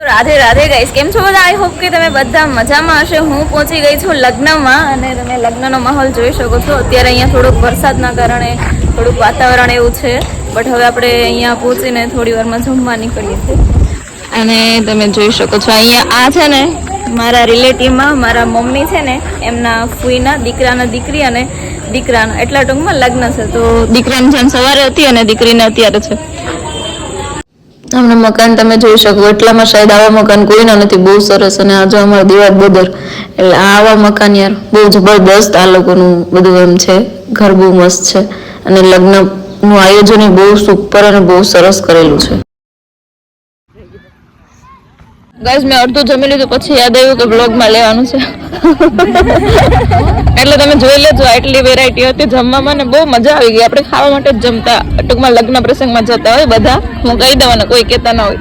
Radhe Radhe guys, કેમ છો બધા? આઈ હોપ કે તમે બધા મજામાં હશે. હું પહોંચી ગઈ છું લગ્નમાં અને તમે લગ્નનો માહોલ જોઈ શકો છો. અત્યારે અહીંયા થોડુંક વરસાદના કારણે થોડુંક વાતાવરણ એવું છે, બટ હવે આપણે અહીંયા પહોંચીને થોડી વારમાં જમવા નીકળીએ છીએ. અને તમે જોઈ શકો છો અહીંયા આ છે ને મારા રિલેટિવમાં મારા મમ્મી છે ને એમના ફૂઈના દીકરાના દીકરી અને દીકરાના એટલા ટૂંકમાં લગ્ન છે. તો દીકરાની જેમ સવારે હતી અને દીકરીને અત્યારે છે. હમણાં મકાન તમે જોઈ શકો, એટલામાં શાયદ આવા મકાન કોઈના નથી. બહુ સરસ. અને આ જો અમારા દિવાળ બોદર, એટલે આવા મકાન યાર બહુ જબરદસ્ત. આ લોકોનું બધું એમ છે, ઘર બહુ મસ્ત છે અને લગ્નનું આયોજન બહુ સુપર અને બહુ સરસ કરેલું છે. ગાઈસ, મેં અડધું જમી લીધું પછી યાદ આવ્યું કે બ્લોગમાં લેવાનું છે એટલે તમે જોઈ લેજો. આટલી વેરાયટી હતી જમવામાં ને બહુ મજા આવી ગઈ. આપણે ખાવા માટે જ જમતા, ટૂંકમાં લગ્ન પ્રસંગમાં જતા હોય બધા. હું કહી દેવાનું, કોઈ કહેતા ના હોય.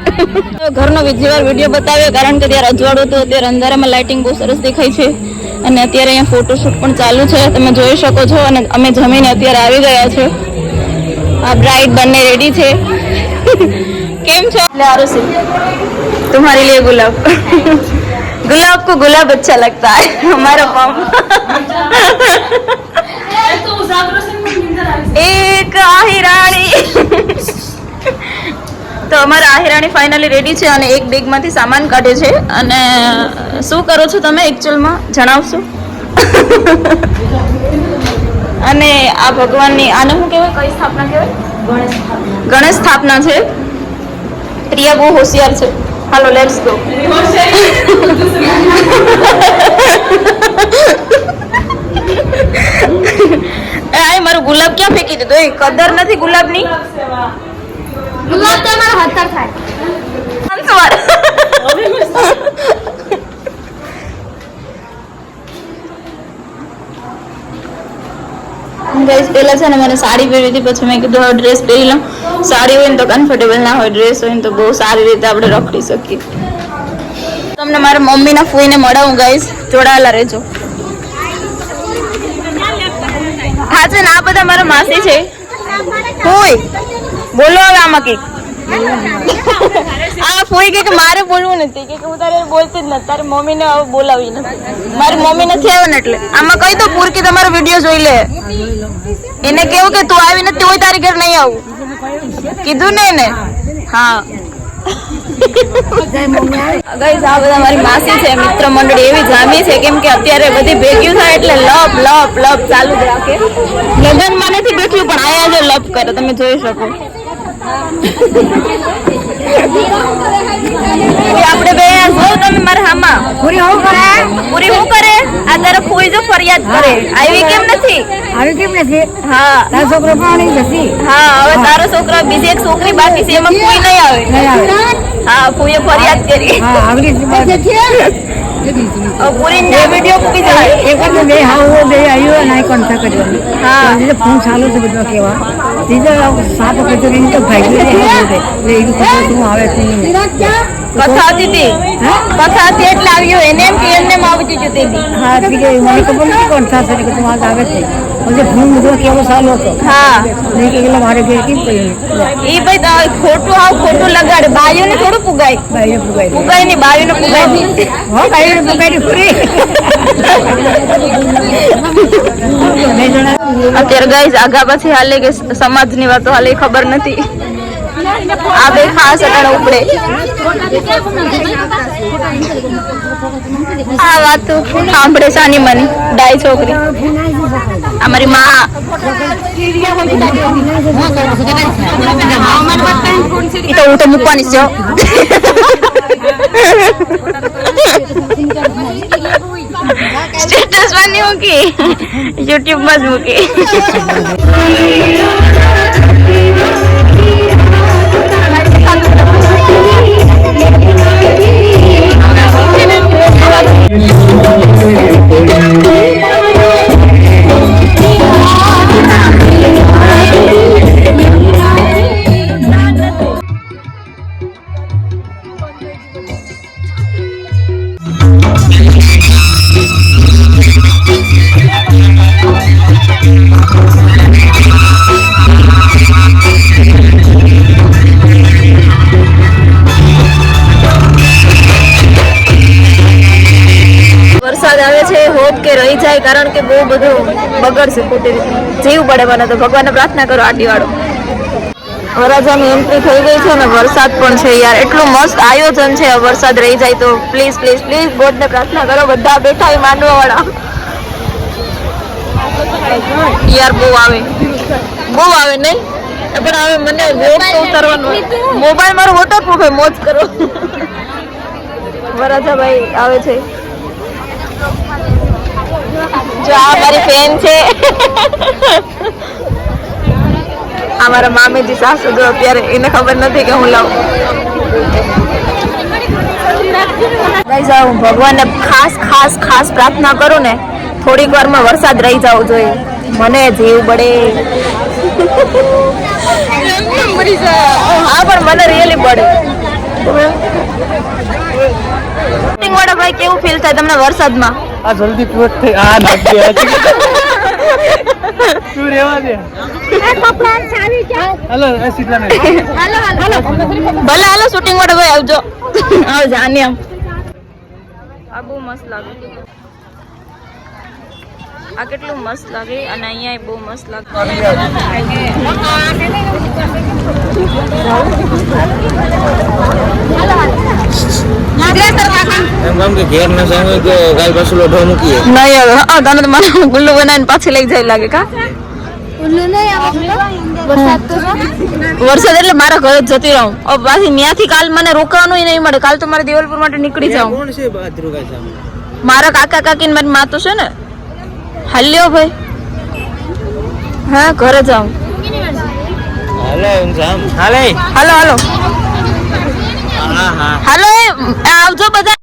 ઘરનો બીજીવાર વિડીયો બતાવ્યો કારણ કે ત્યારે અજવાળું હતું. અત્યારે અંધારામાં લાઇટિંગ બહુ સરસ દેખાય છે અને અત્યારે અહીંયા ફોટોશૂટ પણ ચાલુ છે, તમે જોઈ શકો છો. અને અમે જમીને અત્યારે આવી ગયા છે. આ બ્રાઇડ બંને રેડી છે. કેમ છો? तुम्हारे लिए गुलाब गुलाब को गुलाब अच्छा लगता है हमारा पाम एक आहिराणी તો અમારા આહિરાણી ફાઇનલી રેડી છે અને એક બેગમાંથી સામાન કાઢે છે. અને શું કરો છો તમે એકચ્યુઅલમાં જણાવશો? અને આ ભગવાનની આને શું કહેવાય, કઈ સ્થાપના કહેવાય? ગણેશ સ્થાપના છે. પ્રિયા બહુ હોશિયાર છે. હાલો લેટ્સ ગો. આ મારું ગુલાબ ક્યાં ફેંકી દીધું? એ કદર નથી ગુલાબની. ગુલાબ તો મારા હાથર થાય. ગાઈસ, પહેલા છે ને મને સાડી પહેરી હતી, પછી મેં કીધું હવે ડ્રેસ પહેરી લઉં. સાડી હોય ને તો કમ્ફર્ટેબલ ના હોય, ડ્રેસ હોય ને તો બહુ સારી રીતે આપણે રખડી શકીએ. તમને મારા મમ્મીના ફૂઈને મળાવું ગાઈસ, જોડાયેલા રહેજો. હા છે ને, આ બધા મારા માસી છે. ફૂઈ બોલો હવે આમાં કે આ ફૂઈ કે મારે બોલવું નથી, કે હું તારે બોલતી જ નથી, તારી મમ્મીને હવે બોલાવી નથી. મારી મમ્મી નથી આવે ને એટલે આમાં કહી દો પૂર કે તમારો વિડીયો જોઈ લે. એને કેવું કે તું આવી નથી હોય તારી ઘર નહીં આવું, કીધું ને એને. હા ગાઈસ, આ બધા મારી માસી છે, મિત્ર મંડળી એવી જામી છે. કેમ કે અત્યારે બધી ભેગ્યું થાય એટલે લપ લપ લપ ચાલુ જ રાખે. લગ્નમાં નથી બેઠ્યું પણ આયા જો લપ કરે, તમે જોઈ શકો. આપણે બે જો તમે મારા હામાં પૂરી હું કરે, પૂરી હું કરે. આ તારા ફૂઈ જો ફરિયાદ કરે, આવી કેમ નથી, આવી કેમ નથી. હા, તારો છોકરો પણ જશે. હા, હવે તારો છોકરો બીજી એક છોકરી બાકી છે, એમાં ફૂઈ નહીં આવે. હા, ફૂઈએ ફરિયાદ કરી. હા, આવડી પૂરી ને વિડિયો મૂકી જાય. એક વાર બે હાવો બે આવ્યો ના કોન્ટા કર્યો. હા, જે ફોન ચાલુ છે બધો કેવા દીજો સાત કચોરી તો ભાઈ લે એટલે એ તું આવે છે. કથા હતી તે કથા હતી એટલે આવ્યો. એને એમ કે એને આવતી જતી હતી. હા, ઠીક છે. મને ખબર નથી કોણ થશે કે તું આજ આવે છે. પછી ફોન બધો કેવો ચાલુ હતો. હા, નહીં કે એટલે મારે ઘેર કેમ કહ્યું એ ભાઈ ખોટું આવ ખોટું લગાડે. બાયુને થોડું પુગાય, બાયુને પુગાય નહીં, બાયુને પુગાય. હા, બાયુને પુગાય પૂરી. અત્યારે ગાઈસ આગા પછી હાલે કે સમાજની વાતો હાલે ખબર નથી. આ બે ખાસ અટાણે ઉપડે. આ વાત સાંભળે સાની મની ડાય છોકરી અમારી માં. એ તો હું તો મૂકવાની છે. સ્ટેટસ માં નહીં મૂકી, યુટ્યુબ માં જ મૂકી. હોપ કે રહી જાય, કારણ કે બહુ બધું બગડશે ખોટી રીતે. જીવ પડે મને તો. ભગવાનને પ્રાર્થના કરો આડી વાળો. વરરાજાની એન્ટ્રી થઈ ગઈ છે અને વરસાદ પણ છે યાર. એટલું મસ્ત આયોજન છે. વરસાદ રહી જાય તો પ્લીઝ પ્લીઝ પ્લીઝ ગોડને પ્રાર્થના કરો. બધા બેઠા માંડવા વાળા યાર. બહુ આવે નહીં પણ હવે મને વ્લોગ તો ઉતારવાનું. મોબાઈલ મારો વોટરપ્રૂફ હે. મોજ કરો. વરરાજા ભાઈ આવે છે. જો આ મારી ફેન છે. આ મારા મામીજી સાસુ જો અત્યારે એને ખબર નથી કે હું લાવું. ગાઈઝ હું ભગવાનને ખાસ પ્રાર્થના કરું ને, થોડીક વારમાં વરસાદ રહી જવો જોઈએ. મને જીવ બળે. હા પણ મને રિયલી પડે. વાળા ભાઈ કેવું ફીલ થાય તમને વરસાદમાં? આ જલ્દી પૂરો થઈ. આ નાખી તું રેવા દે. હેલો સીટલા ભલે હાલો શૂટિંગ વાળા ભાઈ આવજો. આવજો આની આમ. આ બહુ મસ્ત લાગે. આ કેટલું મસ્ત લાગે અને અહીંયા બહુ મસ્ત લાગે. એમ કામ કે ઘેર ના સામે કે ગાય પાછું લોઢો મૂકીએ નહીં હવે. હા તને તો મને ગુલ્લુ બનાવીને પાછી લઈ જાય લાગે. કા વરસાદ એટલે મારા ઘરે જ જતી રહું. પાછી ત્યાંથી કાલ મને રોકવાનું નહીં મળે. કાલ તો મારે દેવલપુર માટે નીકળી જાઉં. કોણ છે બાજરો ગાય સામે? મારા કાકા કાકી ને મારી માતો છે ને. હાલ્યો ભાઈ. હા ઘરે જાઉં. હાલે જામ. હાલે હાલો હા હાલો આવજો બધા.